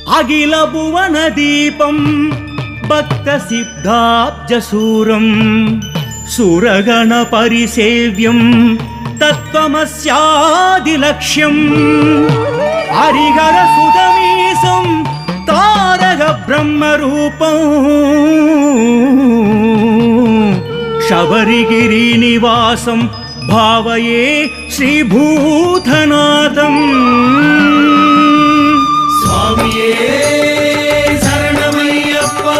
அகில புவன தீபம் பக்த சித்தாப்ஜசூரம் சுரகண பரிசேவ்யம் தத்வமஸ்யாதிலக்ஷ்யம் ஹரிஹர சுதமீசம் தாரக பிரம்மரூபம் शबरिगिरी निवासं भावये श्रीभूतनाथं स्वामिये शरणमय्यप्पा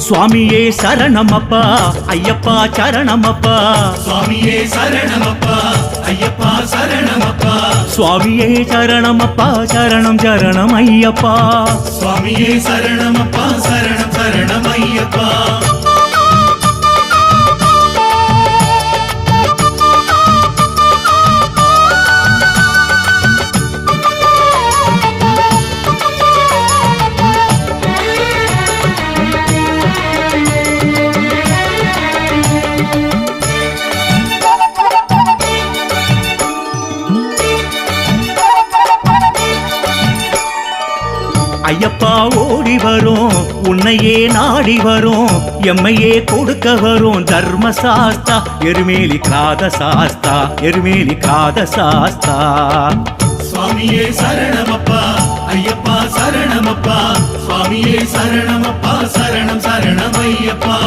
स्वामिये शरणमप्पा अय्यप्पा शरणमप्पा स्वामिये शरणमप्पा अय्यप्पा शरणमप्पा स्वामिये शरणमप्पा शरणं शरणं अय्यप्पा स्वामिये शरणमप्पा शरणं शरणं अय्यप्पा ஐயப்பா ஓடி வரும் உன்னையே நாடி வரும் எம்மையே கொடுக்க வரும் தர்மசாஸ்தா எருமேலி காத சாஸ்தா எருமேலி காத சாஸ்தா स्वामिये शरणमप्पा अय्यप्पा शरणमप्पा स्वामिये शरणमप्पा शरणं शरणं अय्यप्पा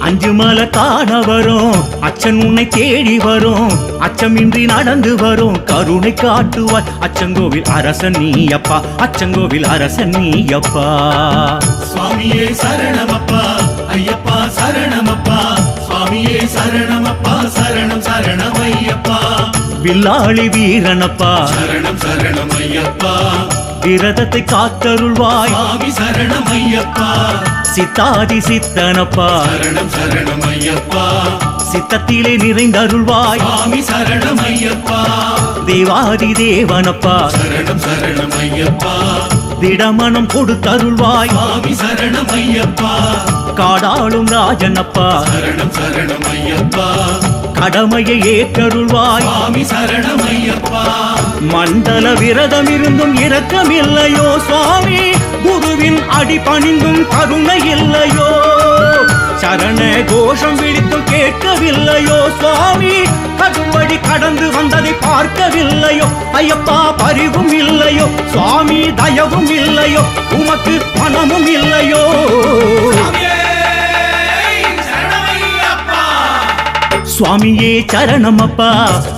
அஞ்சு மலை காண வரும் அச்சன் உன்னை தேடி வரும் அச்சமின்றி நடந்து வரும் கருணை காட்டுவாய் அச்சங்கோவில் அரசன் நீயப்பா அச்சங்கோவில் அரசன் நீயப்பா स्वामिये शरणमप्पा अय्यप्पा शरणमप्पा स्वामिये शरणमप्पा शरणं शरणं अय्यप्पा வில்லாளி வீரனப்பா शरणं शरणं अय्यप्पा விரதத்தை காத்தருள்வாய் स्वामी शरणं अय्यप्पा சித்தாதி சித்தனப்பா शरणं शरणं अय्यप्पा சித்தத்திலே நிறைந்தருள்வாய் स्वामी शरणं अय्यप्पा தேவாதி தேவனப்பா शरणं शरणं अय्यप्पा திடமனம் கொடுத்தருள்வாய் स्वामी शरणं अय्यप्पा காடாளும் ராஜனப்பா शरणं शरणं अय्यप्पा கடமையை ஏற்றருள்வாய் स्वामी शरणं अय्यप्पा மண்டல விரதம் இருந்தும் இரக்கமில்லையோ சுவாமி குருவின் அடி பணிந்தும் கருணை இல்லையோ சரண கோஷம் விழித்தும் கேட்கவில்லையோ சுவாமி கடும்படி கடந்து வந்ததை பார்க்கவில்லையோ ஐயப்பா பரிவும் இல்லையோ சுவாமி தயவும் இல்லையோ உமக்கு மனமும் இல்லையோ சுவாமியே சரணமப்பா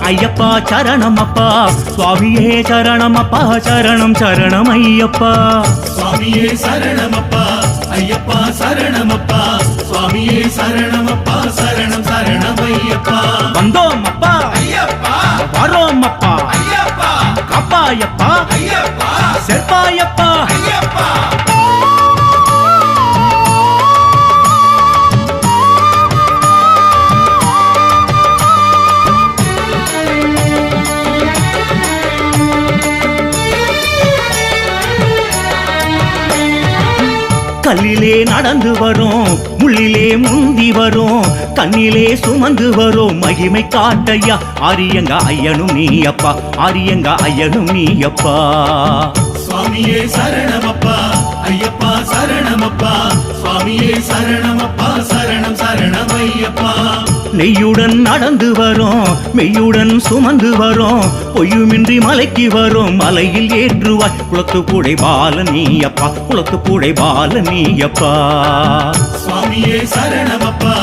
ஐயப்பா சரணமப்பா சுவாமியே சரணமப்பா சரணம் சரணம் ஐயப்பா स्वामिये शरणमप्पा अय्यप्पा शरणमप्पा स्वामिये शरणमप्पा शरणं शरणं अय्यप्पा வந்தோம் அப்பா अय्यप्पा வரோம் அப்பா अय्यप्पा காப்பாயப்பா अय्यप्पा செற்பாயப்பா अय्यप्पा கல்லிலே நடந்து வரும் முள்ளிலே முந்தி வரும் கண்ணிலே சுமந்து வரும் மகிமை காட்டையா ஆரியங்க ஐயனும் நீயப்பா ஆரியங்க ஐயனும் நீயப்பா स्वामिये शरणमप्पा अय्यप्पा शरणमप्पा स्वामिये शरणमप्पा शरणं शरणं अय्यप्पा நெய்யுடன் நடந்து வரும் மெய்யுடன் சுமந்து வரும் பொய்யுமின்றி மலைக்கு வரும் மலையில் ஏற்றுவாய் குளத்து பூடை பால நீயப்பா குளத்து பூடை பால நீயப்பா स्वामिये शरणमप्पा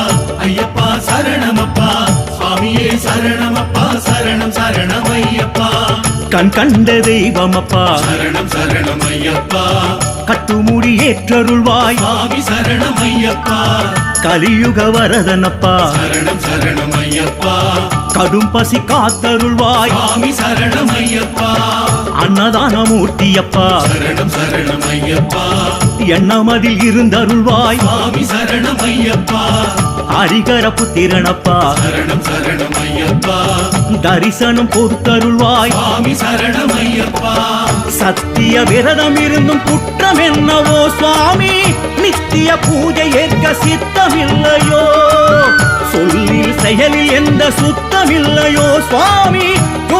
अय्यप्पा शरणमप्पा स्वामिये शरणमप्पा शरणं शरणं अय्यप्पा கண் கண்ட தெய்வமப்பா शरणं शरणं अय्यप्पा கட்டுமுடி ஏற்றருள்வாய் स्वामी शरणं अय्यप्पा கலியுக வரதனப்பா शरणं शरणं अय्यप्पा கடும் பசி காத்தருள்வாய் स्वामी शरणं अय्यप्पा அன்னதான மூர்த்தியப்பா शरणं शरणं अय्यप्पा எண்ணமதில் இருந்தருள்வாய் स्वामी शरणं अय्यप्पा ஹரிகர புத்திரனப்பா शरणं शरणं अय्यप्पा தரிசனம் கொடுத்தருள்வாய் स्वामी शरणं अय्यप्पा சத்திய விரதம் இருந்தும் குற்றம் என்னவோ சுவாமி நித்திய பூஜை ஏற்க சித்தமில்லையோ சொல்லில் செயலில் எந்த சுத்தமில்லையோ சுவாமி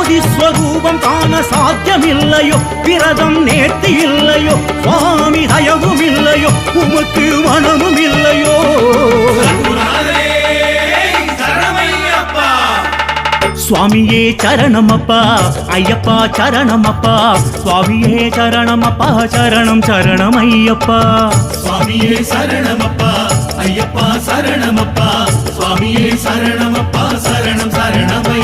ஜோதி ஸ்வரூபம் காண சாத்தியமில்லையோ விரதம் நேர்த்தி இல்லையோ சுவாமி தயவும் இல்லையோ உமக்கு மனமும் இல்லையோ சத்குருநாதரே, சரணமையப்பா. சுவாமியே சரணமப்பா ஐயப்பா சரணமப்பா சுவாமியே சரணமப்பா சரணம் சரணம் ஐயப்பா சுவாமியே சரணமப்பா ஐயப்பா சரணமப்பா சுவாமியே சரணமப்பா சரணம் சரணமை